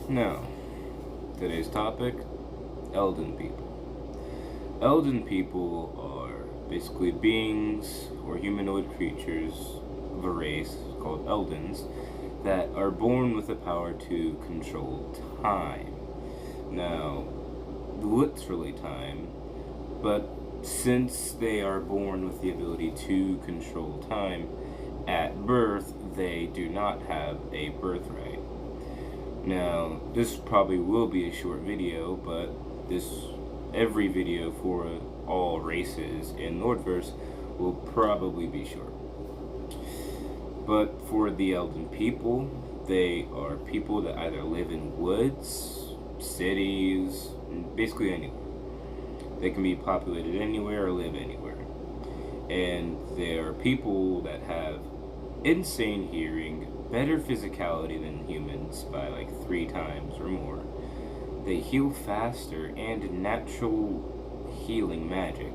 Now, today's topic, Elden people. Elden people are basically beings or humanoid creatures of a race called Eldens that are born with the power to control time. Now, literally time, but since they are born with the ability to control time, at birth they do not have a birthright. Now, this probably will be a short video, but every video for all races in Nordverse will probably be short. But for the Elden people, they are people that either live in woods, cities, basically anywhere. They can be populated anywhere or live anywhere. And they are people that have insane hearing, better physicality than humans by like 3 times or more. They heal faster and natural healing magic,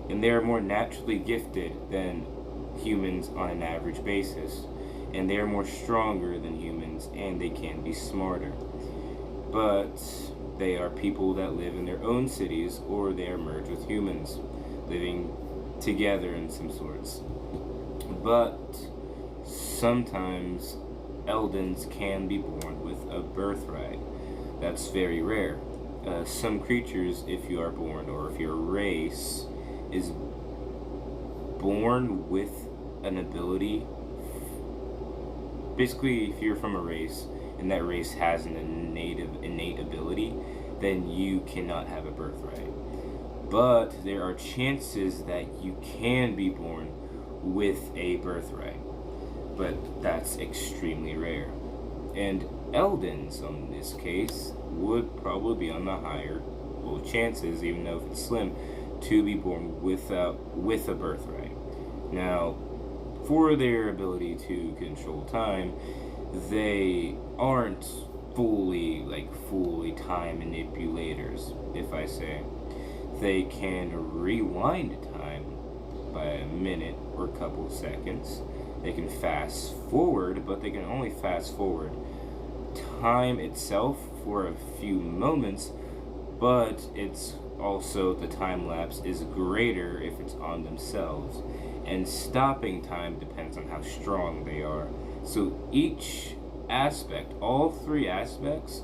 and they are more naturally gifted than humans on an average basis, and they are more stronger than humans, and they can be smarter. But they are people that live in their own cities, or they are merged with humans, living together in some sorts. But sometimes Eldens can be born with a birthright. That's very rare. Some creatures, if you are born, or if your race is born with an ability, basically if you're from a race and that race has an innate ability, then you cannot have a birthright. But there are chances that you can be born with a birthright, but that's extremely rare. And Eldens, in this case, would probably be on the higher chances, even though if it's slim, to be born with a birthright. Now, for their ability to control time, they aren't fully time manipulators, if I say. They can rewind time by a minute or a couple of seconds. They can fast forward, but they can only fast forward time itself for a few moments, but it's also, the time lapse is greater if it's on themselves, and stopping time depends on how strong they are. So each aspect, all 3 aspects,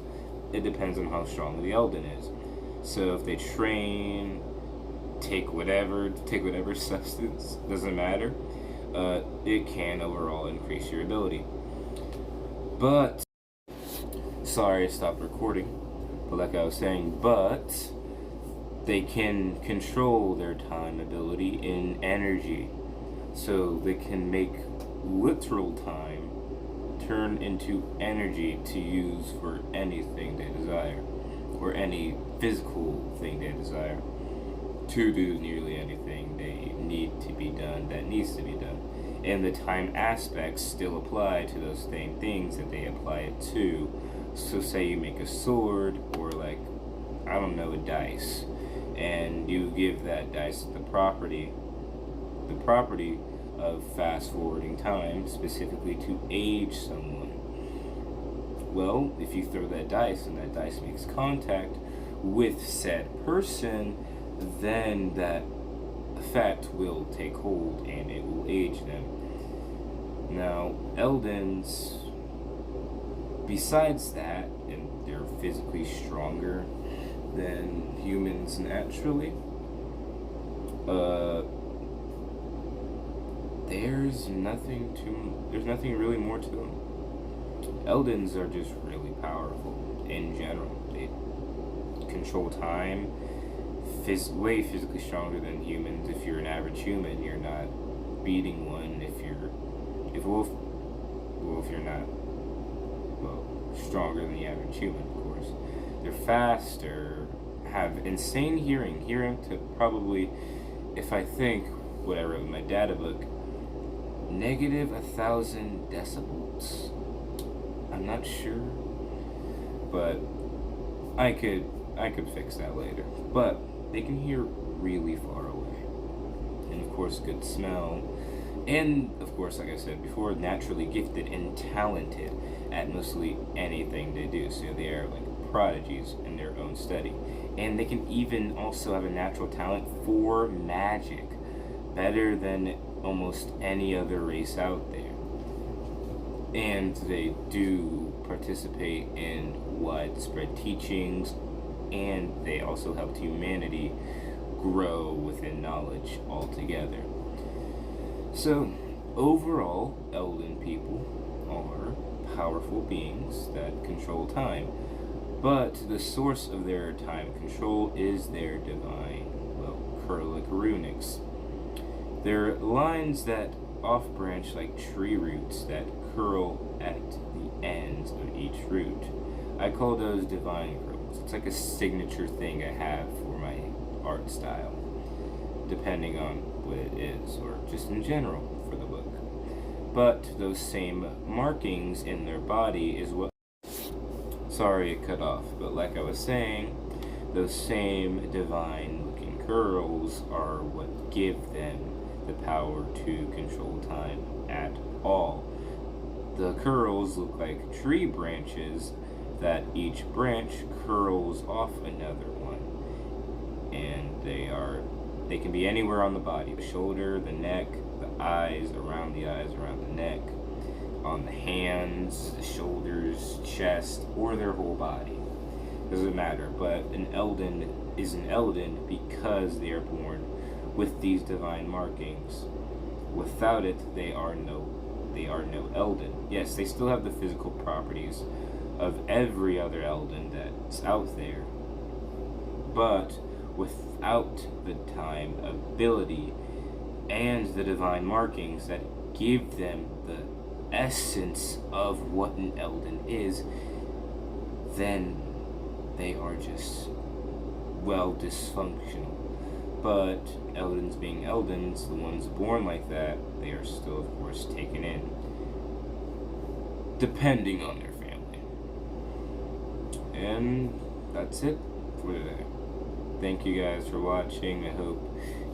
it depends on how strong the Elden is. So if they train, take whatever substance, doesn't matter, it can overall increase your ability. But sorry, I stopped recording. But like I was saying, but they can control their time ability in energy. So they can make literal time turn into energy to use for anything they desire, or any physical thing they desire, to do nearly anything they need to be done that needs to be done. And the time aspects still apply to those same things that they apply it to. So say you make a sword, or a dice, and you give that dice the property of fast forwarding time, specifically to age someone. Well, if you throw that dice and that dice makes contact with said person, then that effect will take hold and it will age them. Now, Eldens, besides that, and they're physically stronger than humans naturally, there's nothing really more to them. Eldens are just really powerful in general. They control time, way physically stronger than humans. If you're an average human, you're not beating one. If you're not stronger than the average human, of course. They're faster, have insane hearing to probably, if I think what I wrote in my data book, negative 1,000 decibels. I'm not sure, but I could fix that later. But they can hear really far away, and of course good smell, And, of course, like I said before, naturally gifted and talented at mostly anything they do. So they are like prodigies in their own study. And they can even also have a natural talent for magic, better than almost any other race out there. And they do participate in widespread teachings, and they also helped humanity grow within knowledge altogether. So, overall, Elden people are powerful beings that control time, but the source of their time control is their divine, well, Kurlic runics. They're lines that off-branch like tree roots that curl at the ends of each root. I call those divine curls. It's like a signature thing I have for my art style, depending on what it is, or just in general for the book. But those same markings in their body is what... Sorry it cut off, but like I was saying, those same divine-looking curls are what give them the power to control time at all. The curls look like tree branches that each branch curls off another one, and they can be anywhere on the body: the shoulder, the neck, the eyes, around the neck, on the hands, the shoulders, chest, or their whole body. Doesn't matter. But an Elden is an Elden because they are born with these divine markings. Without it, they are no Elden. Yes, they still have the physical properties of every other Elden that's out there, but without the time ability and the divine markings that give them the essence of what an Elden is, then they are just, well, dysfunctional. But Eldens being Eldens, the ones born like that, they are still, of course, taken in, depending on their family. And that's it for today. Thank you guys for watching. I hope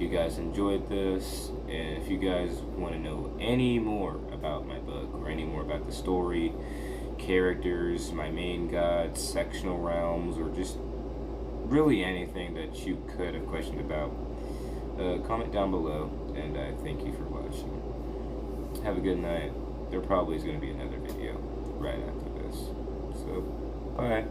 you guys enjoyed this. And if you guys want to know any more about my book, or any more about the story, characters, my main gods, sectional realms, or just really anything that you could have questioned about, comment down below, and I thank you for watching. Have a good night. There probably is going to be another video right after this. So, bye.